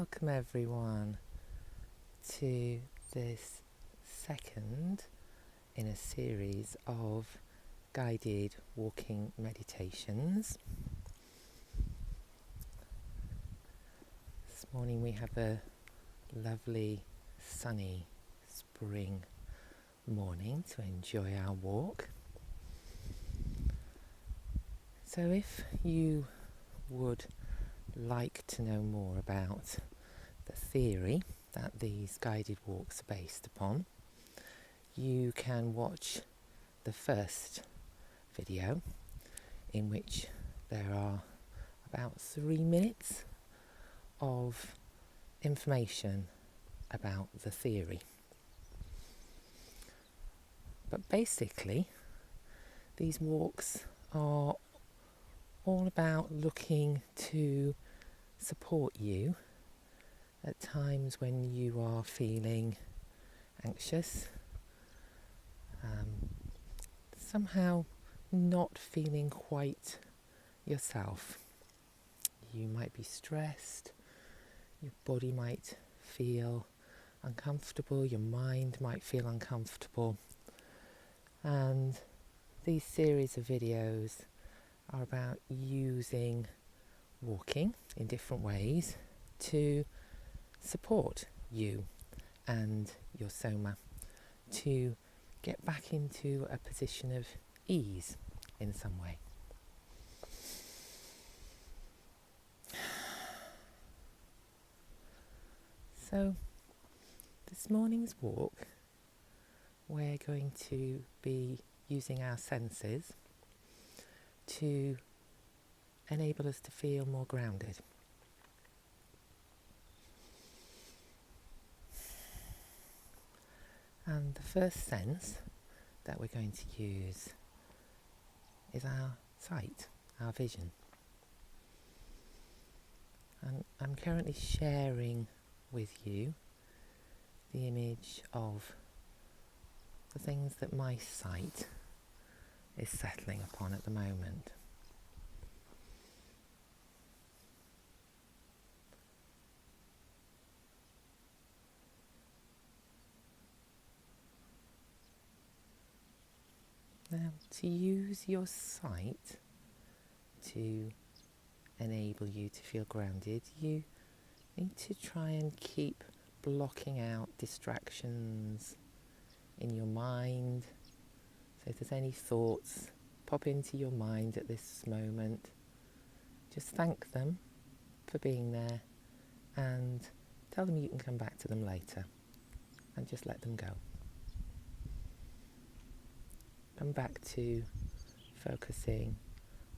Welcome everyone to this second in a series of guided walking meditations. This morning we have a lovely sunny spring morning to enjoy our walk. So if you would like to know more about the theory that these guided walks are based upon, you can watch the first video, in which there are about 3 minutes of information about the theory. But basically, these walks are all about looking to support you at times when you are feeling anxious, somehow not feeling quite yourself. You might be stressed, your body might feel uncomfortable, your mind might feel uncomfortable, and these series of videos are about using walking in different ways to support you and your soma to get back into a position of ease in some way. So this morning's walk, we're going to be using our senses to enable us to feel more grounded. And the first sense that we're going to use is our sight, our vision. And I'm currently sharing with you the image of the things that my sight is settling upon at the moment. Now, to use your sight to enable you to feel grounded, you need to try and keep blocking out distractions in your mind. So if there's any thoughts pop into your mind at this moment, just thank them for being there and tell them you can come back to them later, and just let them go. Come back to focusing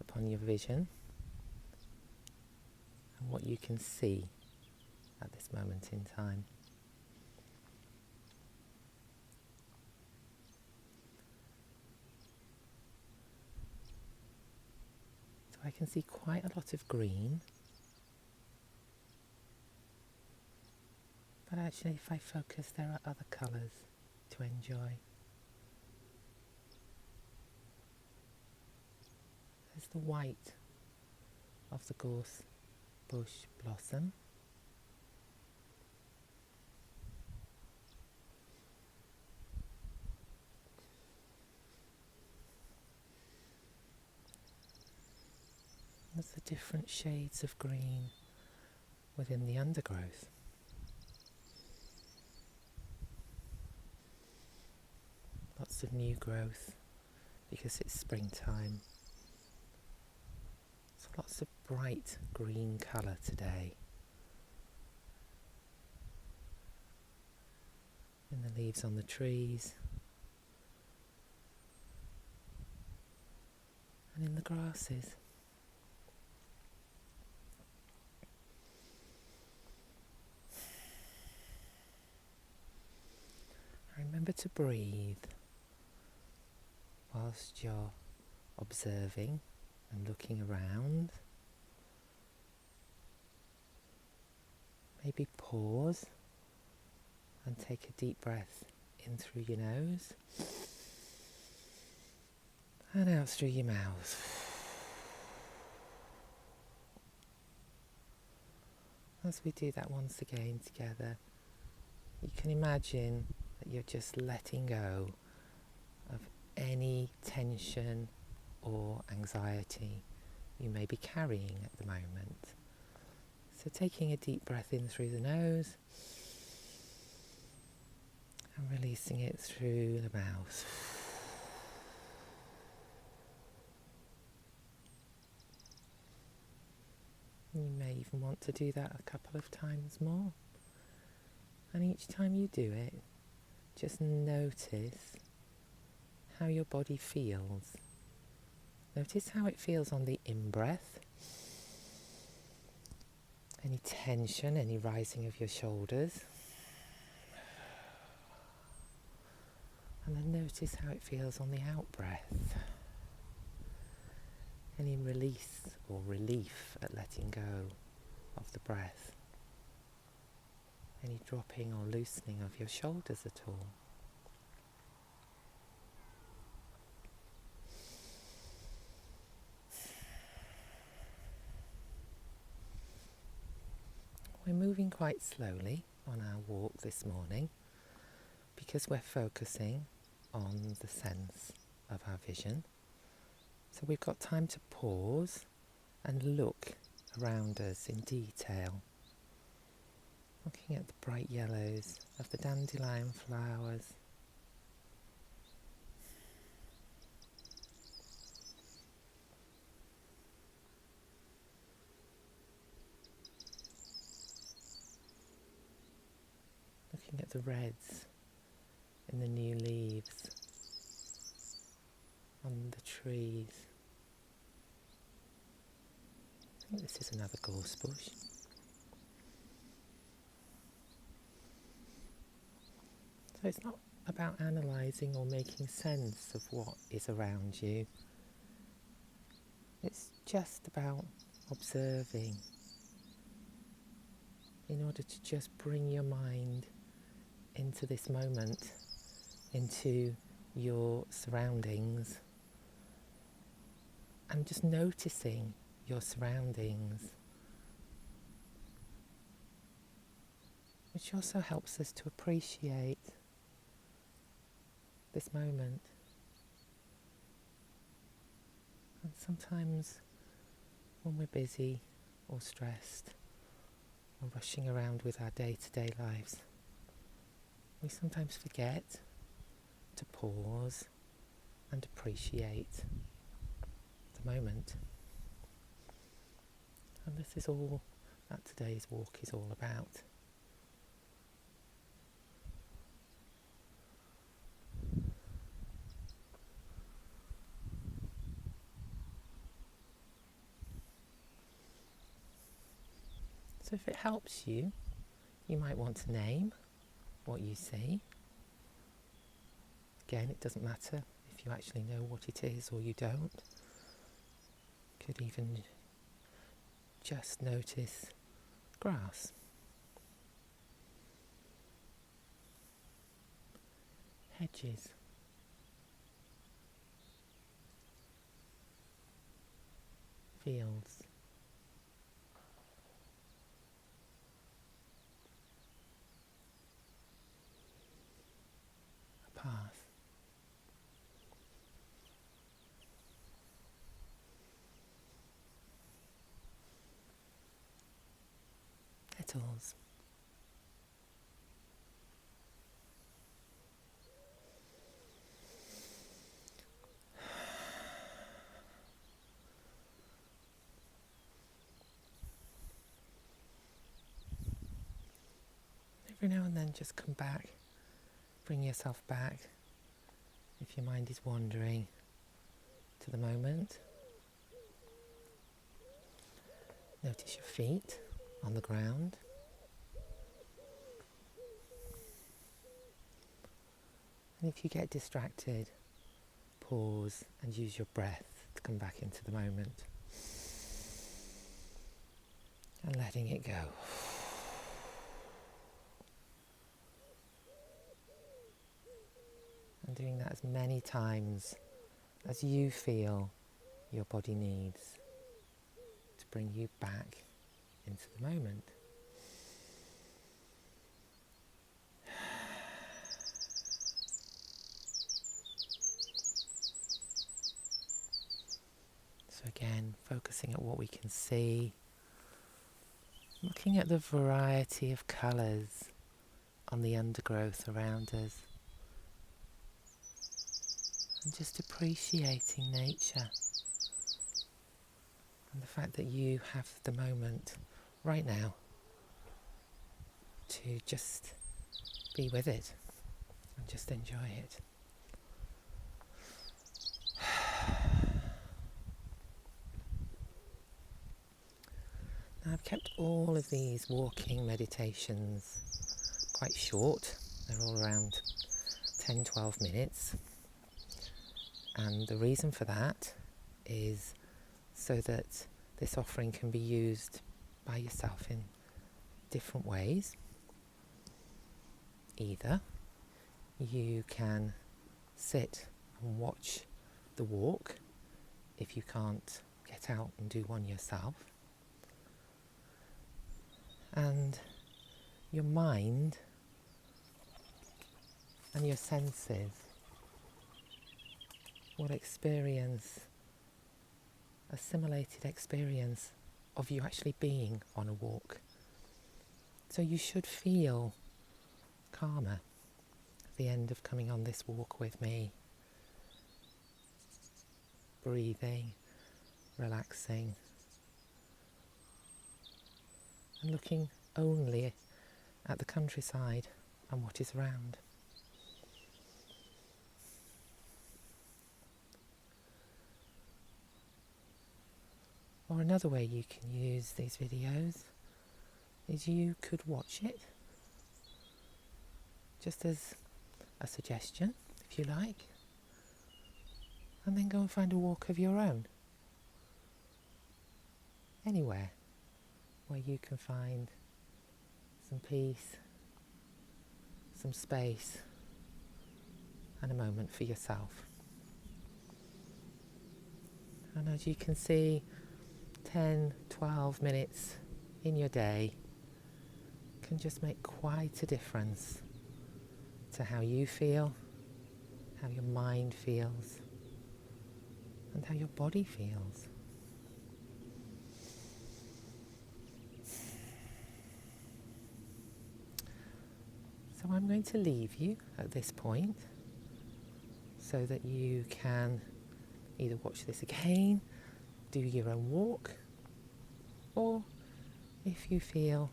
upon your vision and what you can see at this moment in time. So I can see quite a lot of green, but actually if I focus there are other colours to enjoy. There's the white of the gorse bush blossom. There's the different shades of green within the undergrowth. Lots of new growth because it's springtime. So lots of bright green colour today in the leaves on the trees and in the grasses. Remember to breathe whilst you're observing and looking around. Maybe pause and take a deep breath in through your nose and out through your mouth. as we do that once again together, you can imagine that you're just letting go of any tension or anxiety you may be carrying at the moment. So taking a deep breath in through the nose and releasing it through the mouth. You may even want to do that a couple of times more. And each time you do it, just notice how your body feels. Notice how it feels on the in-breath. Any tension, any rising of your shoulders. And then notice how it feels on the out-breath. Any release or relief at letting go of the breath. Any dropping or loosening of your shoulders at all. We're moving quite slowly on our walk this morning because we're focusing on the sense of our vision. So we've got time to pause and look around us in detail, looking at the bright yellows of the dandelion flowers, looking at the reds in the new leaves on the trees. I think this is another gorse bush. So it's not about analysing or making sense of what is around you. It's just about observing in order to just bring your mind into this moment, into your surroundings, and just noticing your surroundings, which also helps us to appreciate this moment. And sometimes when we're busy or stressed or rushing around with our day-to-day lives, we sometimes forget to pause and appreciate the moment. And this is all that today's walk is all about. So if it helps you, you might want to name what you see. Again, it doesn't matter if you actually know what it is or you don't. You could even just notice grass. Hedges. Fields. A path. Petals. Every now and then just come back, bring yourself back if your mind is wandering to the moment. Notice your feet on the ground. And if you get distracted, pause and use your breath to come back into the moment. And letting it go. And doing that as many times as you feel your body needs to bring you back into the moment. focusing at what we can see, looking at the variety of colours on the undergrowth around us, and just appreciating nature and the fact that you have the moment right now to just be with it and just enjoy it. Now, I've kept all of these walking meditations quite short. They're all around 10-12 minutes, and the reason for that is so that this offering can be used by yourself in different ways. Either you can sit and watch the walk if you can't get out and do one yourself, and your mind and your senses will experience a simulated experience of you actually being on a walk. So you should feel calmer at the end of coming on this walk with me, breathing, relaxing, and looking only at the countryside and what is around. Or another way you can use these videos is you could watch it just as a suggestion, if you like, and then go and find a walk of your own. Anywhere where you can find some peace, some space, and a moment for yourself. And as you can see, 10-12 minutes in your day can just make quite a difference to how you feel, how your mind feels, and how your body feels. So I'm going to leave you at this point so that you can either watch this again, do your own walk, or if you feel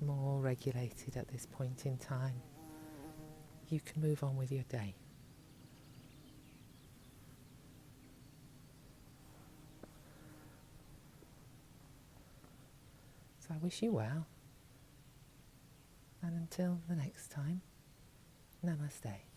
more regulated at this point in time, you can move on with your day. So I wish you well, and until the next time, namaste.